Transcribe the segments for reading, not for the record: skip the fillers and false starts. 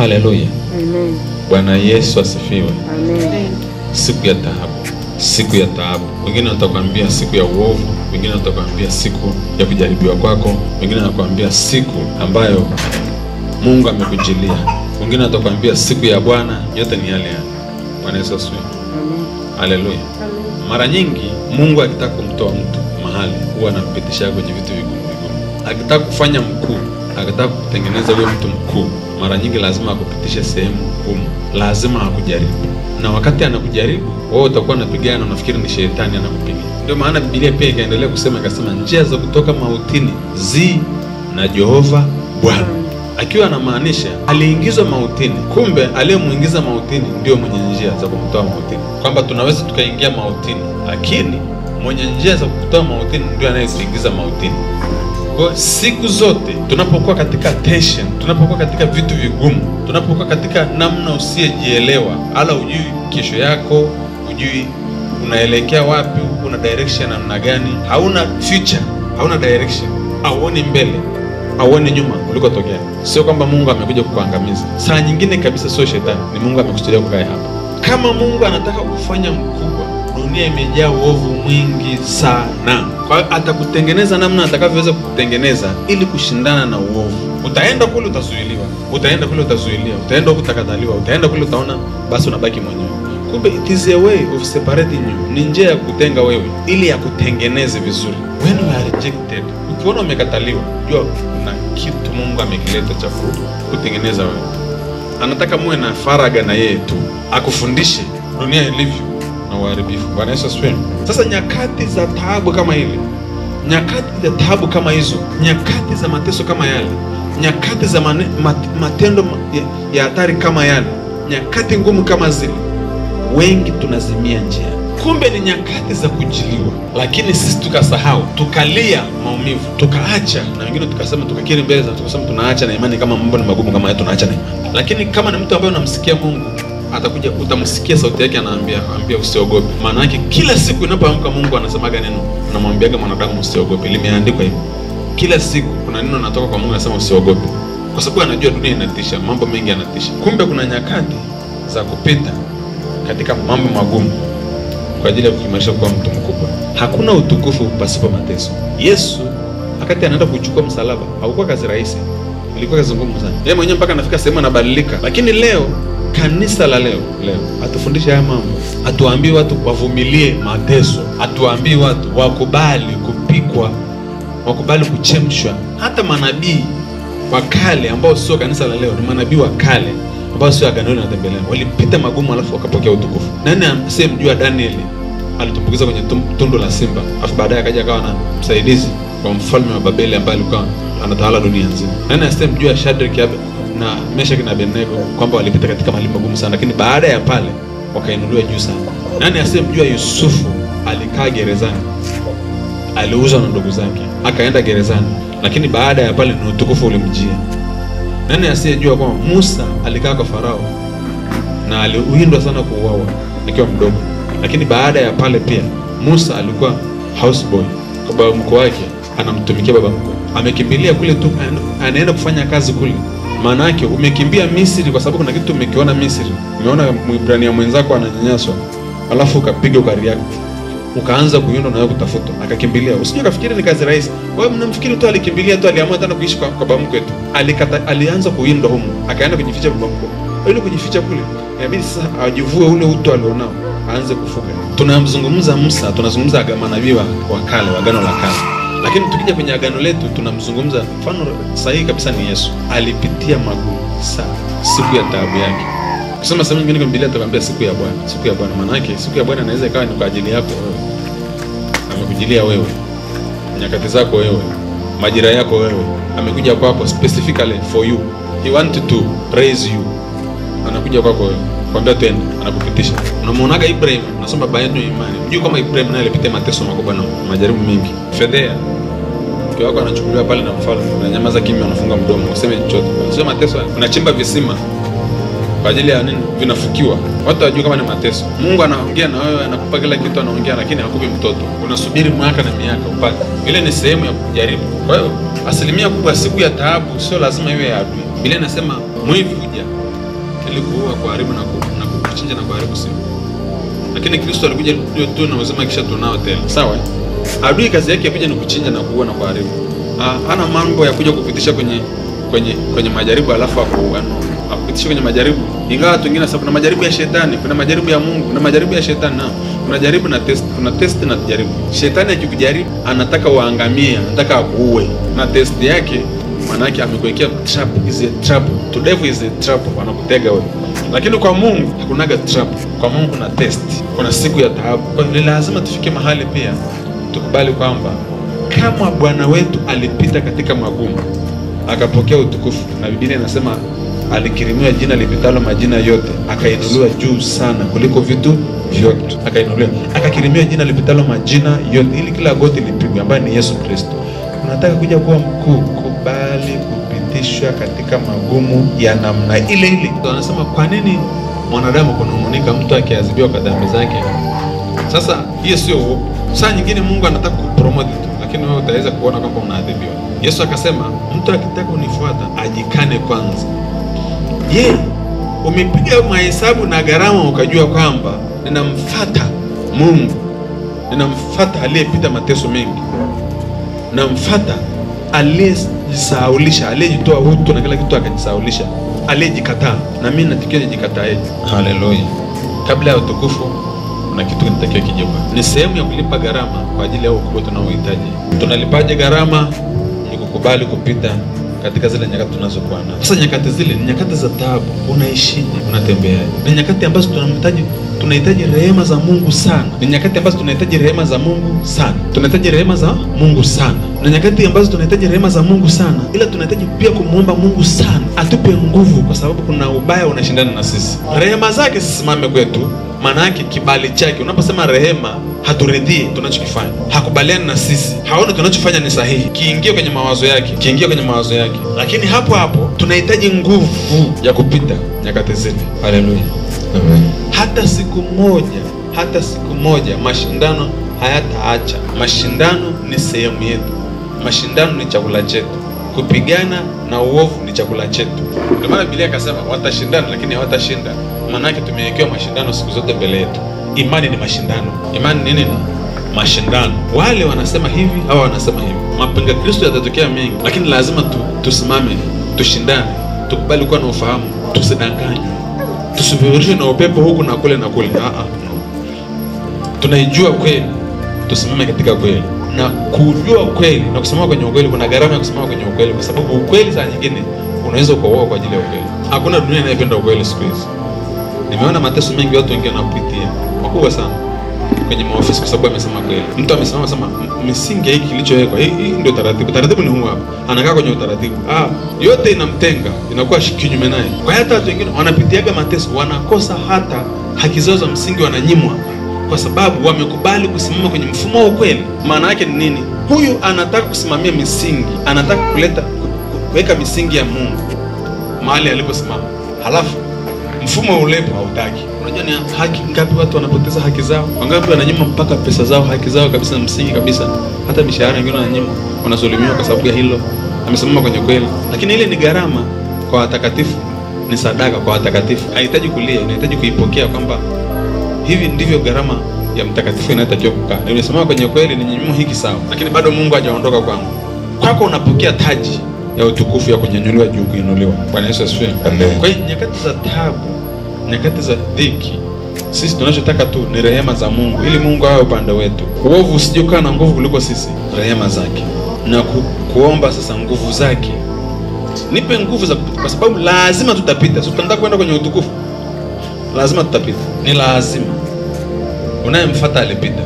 Haleluya. Amen. Bwana Yesu asifiwe. Amen. Siku ya taabu. Siku ya taabu. Wengine watakwambia siku ya uovu, wengine watakwambia siku ya kujaribiwa kwako, wengine watakwambia siku ambayo Mungu amekujilia. Wengine watakwambia siku ya Bwana. Yote ni yale yale. Bwana Yesu asifiwe. Amen. Haleluya. Mara nyingi Mungu akitaka kumtoa mtu mahali huwa anampitisha kwenye vitu vigumu. Akitaka kufanya mkuu, akitaka kutengeneza wewe mtu mkuu, mara nyingi lazima akupitishe sehemu ngumu. Lazima akujaribu. Na wakati anakujaribu, wewe utakuwa unapigana, unafikiri ni shetani anakupiga. Ndio maana Biblia pia ikaendelea kusema, ikasema njia za kutoka mautini zi na Jehova Bwana. Akiwa anamaanisha aliingizwa mautini, kumbe aliyemuingiza mautini ndio mwenye njia za kumtoa mautini. Kwamba tunaweza tukaingia mautini, lakini mwenye njia za kutoa mautini ndio anayetuingiza mautini. Kwa siku zote tunapokuwa katika tension, tunapokuwa katika vitu vigumu, tunapokuwa katika namna usiyejielewa, ala hujui kesho yako, hujui unaelekea wapi, una direction namna gani, hauna future, hauna direction, hauoni mbele, hauoni nyuma ulikotokea. Sio kwamba Mungu amekuja kukuangamiza. Saa nyingine kabisa sio shetani, ni Mungu amekusudia kukaa hapa. Kama Mungu anataka kufanya mkubwa, dunia imejaa uovu mwingi sana. Kwa hiyo atakutengeneza namna atakavyoweza kukutengeneza ili kushindana na uovu. Utaenda kule utazuiliwa, utaenda kule utazuiliwa, utaenda huko utakataliwa, utaenda kule utaona basi unabaki mwenyewe. Kumbe it is a way of separating you. Ni njia ya kutenga wewe ili ya kutengeneze vizuri. When you are rejected, ukiona umekataliwa, jua kuna kitu Mungu amekileta cha kutengeneza wewe. Anataka muwe na faraga na yeye tu, akufundishe dunia ilivyo na uharibifu. Bwana Yesu asifiwe. Sasa nyakati za taabu kama ile, nyakati za taabu kama hizo, nyakati za mateso kama yale, nyakati za matendo ya hatari kama yale, nyakati ngumu kama zile, wengi tunazimia njia. Kumbe ni nyakati za kujiliwa, lakini sisi tukasahau, tukalia maumivu, tukaacha, na wengine tukasema, tukakiri mbele za tukasema tunaacha na imani. Kama mambo ni magumu kama haya tunaacha na imani. Lakini kama ni mtu ambaye unamsikia Mungu, atakuja utamsikia sauti yake anaambia usiogope. Maana yake kila siku inapoamka Mungu anasemaga neno, anamwambiaga mwanadamu usiogope. Limeandikwa hivyo. Kila siku kuna neno linatoka kwa Mungu anasema usiogope. Kwa sababu anajua dunia inatisha, mambo mengi yanatisha. Kumbe kuna nyakati za kupita katika mambo magumu kwa ajili ya kuimarisha kuwa mtu mkubwa. Hakuna utukufu pasipo mateso. Yesu wakati anaenda kuchukua msalaba, haukuwa kazi rahisi. Ilikuwa kazi ngumu sana. Yeye mwenyewe mpaka anafika sehemu anabadilika. Lakini leo kanisa la leo atufundisha haya mambo. Atuambie watu wavumilie mateso. Atuambie watu wakubali kupikwa, wakubali kuchemshwa. Hata manabii wa kale ambao sio kanisa la leo, ni manabii wa kale ambao sio agano la tembelea, walipita magumu alafu wakapokea utukufu. Nani asemjua Danieli alitumbukiza kwenye tundu la simba, alafu baadaye akaja akawa na msaidizi kwa mfalme wa Babeli ambaye alikuwa anatawala dunia nzima. Nani asemjua Shadrach na Meshach na Abednego kwamba walipita katika mahali magumu sana, lakini baada ya pale wakainuliwa juu sana. Nani asemjua Yusufu alikaa gerezani, aliuzwa na ndugu zake, akaenda gerezani, lakini baada ya pale ni utukufu ulimjia. Nani asiyejua kwamba Musa alikaa kwa Farao na aliuindwa sana kuuawa akiwa mdogo, lakini baada ya pale pia Musa alikuwa houseboy kwa baba mkwe wake, anamtumikia baba mkwe. Amekimbilia kule tu, anaenda kufanya kazi kule. Maana yake umekimbia Misri kwa sababu kuna kitu umekiona Misri. Umeona Mwibrania mwenzako ananyanyaswa, alafu ukapiga ukariact, ukaanza kuindwa na wewe kutafuta, akakimbilia. Usije kafikiri ni kazi rahisi. Wewe mnamfikiri tu alikimbilia tu, aliamua tena kuishi kwa baba mkwe tu. Alianza kuindwa huko, akaenda kujificha kwa baba mkwe. Ile kujificha kule, inabidi sasa ajivue ule utu alionao, aanze kufuga. Tunamzungumza Musa, tunazungumza manabii wa kale, wa agano la kale. Lakini tukija kwenye agano letu tunamzungumza mfano sahihi kabisa ni Yesu. Alipitia magumu sana siku ya taabu yake. Kusema sehemu nyingine kwenye Biblia tunaambia siku ya Bwana. Siku ya Bwana maana yake siku ya Bwana inaweza ikawa ni kwa ajili yako wewe. Amekujilia wewe. Nyakati zako wewe. Majira yako wewe. Amekuja kwako specifically for you. He wanted to raise you. Anakuja kwako wewe. Kwambia twende, anakupitisha. Unamuonaga Ibrahim, unasoma baba yetu imani. Unajua kama Ibrahim naye alipitia mateso makubwa na majaribu mengi. Fedhea. Kwa wako anachukuliwa pale na mfalme, unanyamaza kimya, unafunga mdomo, useme chochote. Sio mateso, unachimba visima kwa ajili ya nini? Vinafukiwa. Watu wajua kama ni mateso. Mungu anaongea na wewe, anakupa kila kitu anaongea, lakini hakupi mtoto. Unasubiri mwaka na miaka upate. Ile ni sehemu ya kujaribu. Kwa hiyo asilimia kubwa siku ya taabu sio lazima iwe ya adui. Biblia inasema mwivi huja ili kuua, kuharibu na kuchinja na kuharibu, sio. Lakini Kristo alikuja tu na uzima kisha tunao tena. Sawa? Adui kazi yake kuja ni kuchinja na kuua na kuharibu. Hana mambo ya kuja kupitisha kwenye majaribu alafu akupitisha kwenye majaribu. Ingawa watu wengine sababu kuna majaribu ya shetani, kuna majaribu ya Mungu, kuna majaribu ya shetani na kuna jaribu na test, kuna test na jaribu. Shetani akikujaribu anataka uangamie, anataka akuue. Na test yake maana yake amekuwekea trap, is a trap. To devil is a trap, wanakutega wewe. Lakini kwa Mungu hakunaga trap. Kwa Mungu kuna test. Kuna siku ya taabu. Kwa hiyo lazima tufike mahali pia tukubali kwamba kama Bwana wetu alipita katika magumu akapokea utukufu, na Biblia inasema alikirimiwa jina lipitalo majina yote, akainuliwa juu sana kuliko vitu vyote. Akainuliwa, akakirimiwa jina lipitalo majina yote ili kila goti lipigwe, ambaye ni Yesu Kristo. Unataka kuja kuwa mkuu, kubali kupitishwa katika magumu ya namna ile ile. Wanasema kwa nini mwanadamu kunung'unika mtu akiadhibiwa kwa dhambi zake? Sasa hiyo sio saa nyingine Mungu anataka kupromote tu, lakini wewe utaweza kuona kwamba unaadhibiwa. Yesu akasema mtu akitaka kunifuata ajikane kwanza. Umepiga mahesabu na gharama ukajua kwamba ninamfuata Mungu, ninamfuata aliyepita mateso mengi, ninamfuata aliyejisaulisha, aliyejitoa utu na kila kitu akajisaulisha, aliyejikataa, na mimi natakiwa nijikataa. Haleluya. Kabla ya utukufu kuna kitu kinatakiwa kijibu. Ni sehemu ya kulipa gharama kwa ajili ya ukubwa tunaohitaji. Tunalipaje gharama? Ni kukubali kupita katika zile nyakati tunazokuwa nazo. Sasa nyakati zile ni nyakati za taabu. Unaishije? Unatembeaje? Ni nyakati ambazo tunahitaji rehema za Mungu sana. Ni nyakati ambazo tunahitaji rehema za Mungu sana. Tunahitaji rehema za Mungu sana. Ni nyakati ambazo tunahitaji rehema za Mungu sana. Ila tunahitaji pia kumuomba Mungu sana atupe nguvu, kwa sababu kuna ubaya unashindana na sisi. Rehema zake zisimame kwetu. Maana yake kibali chake. Unaposema rehema, haturidhii tunachokifanya, hakubaliani na sisi, haoni tunachofanya ni sahihi, kiingie kwenye mawazo yake, Lakini hapo tunahitaji nguvu ya kupita nyakati zile. Haleluya. Amen. Hata siku moja mashindano hayataacha. Mashindano ni sehemu yetu. Mashindano ni chakula chetu. Kupigana na uovu ni chakula chetu. Ndio maana Biblia ikasema watashindana lakini hawatashinda. Maana yake tumewekewa mashindano siku zote mbele yetu. Imani ni mashindano. Imani nini? Mashindano. Wale wanasema hivi, hawa wanasema hivi. Mapinga Kristo yatatokea mengi, lakini lazima tusimame, tushindane, tukubali kuwa na ufahamu, tusidanganywe, tusivurishwe na upepo huku na kule. Tunaijua kweli, tusimame katika kweli. Na kujua kweli na kusimama kwenye ukweli, kuna gharama ya kusimama kwenye ukweli, kwa sababu ukweli saa nyingine unaweza kuoa kwa ajili ya ukweli. Hakuna dunia inayopenda ukweli siku hizi. Nimeona mateso mengi watu wengine wanapitia makubwa sana kwenye maofisi kwa sababu amesema kweli. Mtu amesimama sema misingi hiki kilichowekwa, hii ndio taratibu. Taratibu ni huu hapa. Anakaa kwenye utaratibu. Yote inamtenga, inakuwa kinyume naye. Kwa hata watu wengine wanapitiaga mateso, wanakosa hata haki zao za msingi, wananyimwa kwa sababu wamekubali kusimama kwenye mfumo wa ukweli. Maana yake ni nini? Huyu anataka kusimamia misingi, anataka kuweka misingi ya Mungu mahali aliposimama. Halafu mfumo ulepo hautaki. Unajua ni haki ngapi watu wanapoteza haki zao? Wangapi wananyima mpaka pesa zao, haki zao kabisa, msingi kabisa. Hata mishahara wengine wananyima, wanazulumiwa kwa sababu ya hilo. Amesimama kwenye kweli. Lakini ile ni gharama kwa watakatifu, ni sadaka kwa watakatifu. Haihitaji kulia, inahitaji kuipokea kwamba hivi ndivyo gharama ya mtakatifu inatakiwa kukaa. Nimesimama kwenye kweli, ni nyinyi hiki sawa. Lakini bado Mungu hajaondoka kwangu. Kwako unapokea taji ya utukufu ya kunyanyuliwa juu, kuinuliwa. Bwana Yesu asifiwe. Amen. Kwa hiyo nyakati za taabu, nyakati za dhiki, sisi tunachotaka tu ni rehema za Mungu, ili Mungu awe upande wetu. Uovu usije kuwa na nguvu kuliko sisi. Rehema zake na kuomba sasa nguvu zake. Nipe nguvu za kupita, kwa sababu lazima tutapita. Sio tunataka kwenda kwenye utukufu, lazima tutapita. Ni lazima. Unayemfuata alipita.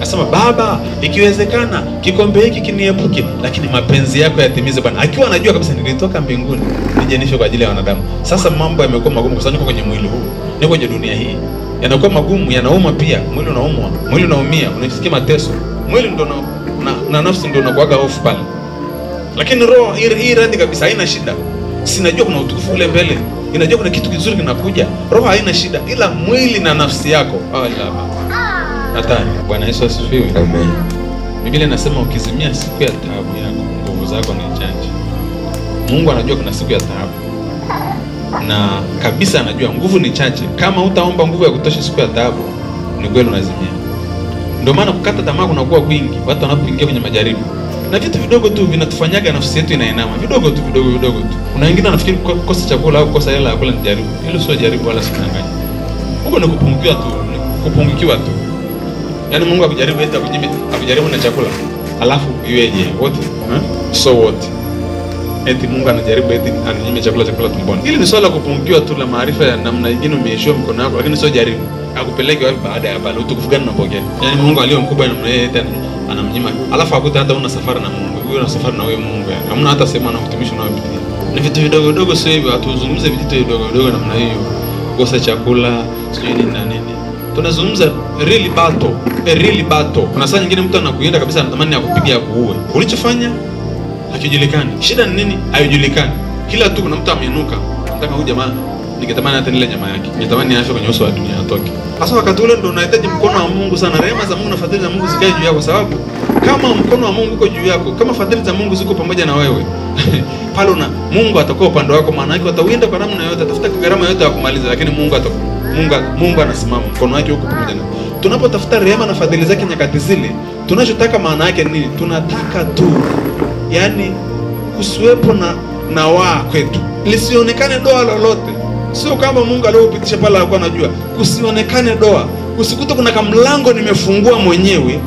Asema Baba, ikiwezekana kikombe hiki kiniepuke, lakini mapenzi yako yatimize Bwana. Akiwa anajua kabisa nilitoka mbinguni nije nife kwa ajili ya wanadamu. Sasa mambo yamekuwa magumu kwa sababu niko kwenye mwili huu. Niko kwenye dunia hii. Yanakuwa magumu, yanauma pia. Mwili unaumwa, mwili unaumia, unasikia mateso. Mwili ndio na nafsi ndio unakuaga hofu pale. Lakini roho hii radi kabisa, haina shida. Sinajua kuna utukufu ule mbele. Inajua kuna kitu kizuri kinakuja. Roho haina shida, ila mwili na nafsi yako hatari. Bwana Yesu asifiwe. Amen. Biblia inasema ukizimia siku ya taabu yako, nguvu zako ni chache. Mungu anajua kuna siku ya taabu. na kabisa anajua nguvu ni chache. Kama utaomba nguvu ya kutosha siku ya taabu, ni kweli unazimia. Ndio maana kukata tamaa kunakuwa kwingi watu wanapoingia kwenye majaribu. Na vitu vidogo tu vinatufanyaga nafsi yetu inainama. Vidogo tu. Kuna wengine wanafikiri kukosa chakula au kukosa hela ya kula ni jaribu. Hilo sio jaribu wala sikudanganya. Huko ni kupungukiwa tu. Yaani Mungu akujaribu eti akujaribu na chakula. Alafu iweje? What? So what? Eti Mungu anajaribu eti aninyime chakula tumboni. Hili ni swala kupungukiwa tu la maarifa ya namna nyingine umeishiwa mkono wako, lakini sio jaribu. Akupeleke wapi baada ya pale utukufu gani unapokea? Yaani Mungu aliye mkubwa namna yeye eti anamnyima. Alafu akuta hata una safari na Mungu. Wewe una safari na wewe Mungu. Hamna hata sema na utumishi unaopitia. Ni vitu vidogo sio hivyo. Hatuzungumze vitu vidogo namna hiyo. Kukosa chakula, sio nini na nini. Tunazungumza really battle. Kuna saa nyingine mtu anakuenda kabisa anatamani akupigia kuue. Ulichofanya hakijulikani. Shida ni nini? Haijulikani. Kila tu kuna mtu ameinuka. Nataka huyu jamaa ningetamani hata nile nyama yake. Ningetamani afe kwenye uso wa dunia atoke. Sasa wakati ule ndio unahitaji mkono wa Mungu sana. Rehema za Mungu na fadhili za Mungu zikae juu yako, sababu kama mkono wa Mungu uko juu yako, kama fadhili za Mungu ziko pamoja na wewe, pale Mungu atakuwa upande wako, maana yake watawinda kwa namna yote, atafuta gharama yote ya kumaliza, lakini Mungu anasimama, mkono wake uko pamoja na. Tunapotafuta rehema na fadhili zake nyakati zile, tunachotaka maana yake nini? Tunataka tu yani kusiwepo na waa kwetu. Lisionekane doa lolote. Sio kama Mungu aliyopitisha pale alikuwa anajua. Kusionekane doa. Usikute kuna kamlango nimefungua mwenyewe,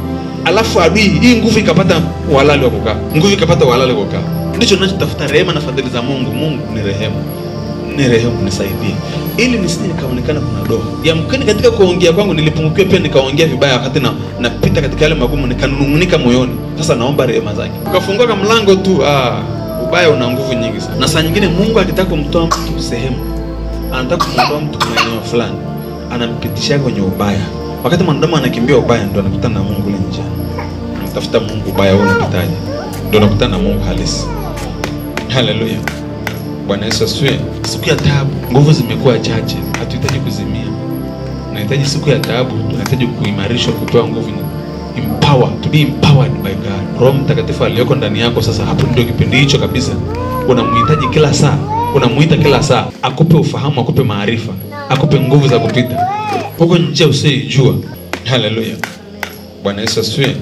alafu adui hii nguvu ikapata uhalali wa kukaa. Nguvu ikapata uhalali wa kukaa. Ndicho tunachotafuta, rehema na fadhili za Mungu. Mungu ni rehema. Ni rehema, nisaidie. Ili nisije nikaonekana kuna doa. Yamkini katika kuongea kwangu nilipungukiwa pia nikaongea vibaya wakati napita katika yale magumu, nikanungunika moyoni. Sasa naomba rehema zake. Ukafungua kamlango tu, ubaya una nguvu nyingi sana. Na saa nyingine Mungu akitaka kumtoa mtu sehemu, anataka kumtoa mtu kwenye eneo fulani, anampitisha kwenye ubaya. Wakati mwanadamu anakimbia ubaya, ndio anakutana na Mungu ile njia. Anamtafuta Mungu, ubaya wewe unapitaje? Ndio anakutana na Mungu halisi. Haleluya. Bwana Yesu asifiwe. Siku ya taabu, nguvu zimekuwa chache. Hatuhitaji kuzimia. Tunahitaji siku ya taabu, tunahitaji kuimarishwa, kupewa nguvu, to be empowered by God. Roho Mtakatifu aliyoko ndani yako sasa, hapo ndio kipindi hicho kabisa. Unamhitaji kila saa. Unamuita kila saa, akupe ufahamu, akupe maarifa, akupe nguvu za kupita huko nje usijua. Haleluya. Bwana Yesu asifiwe.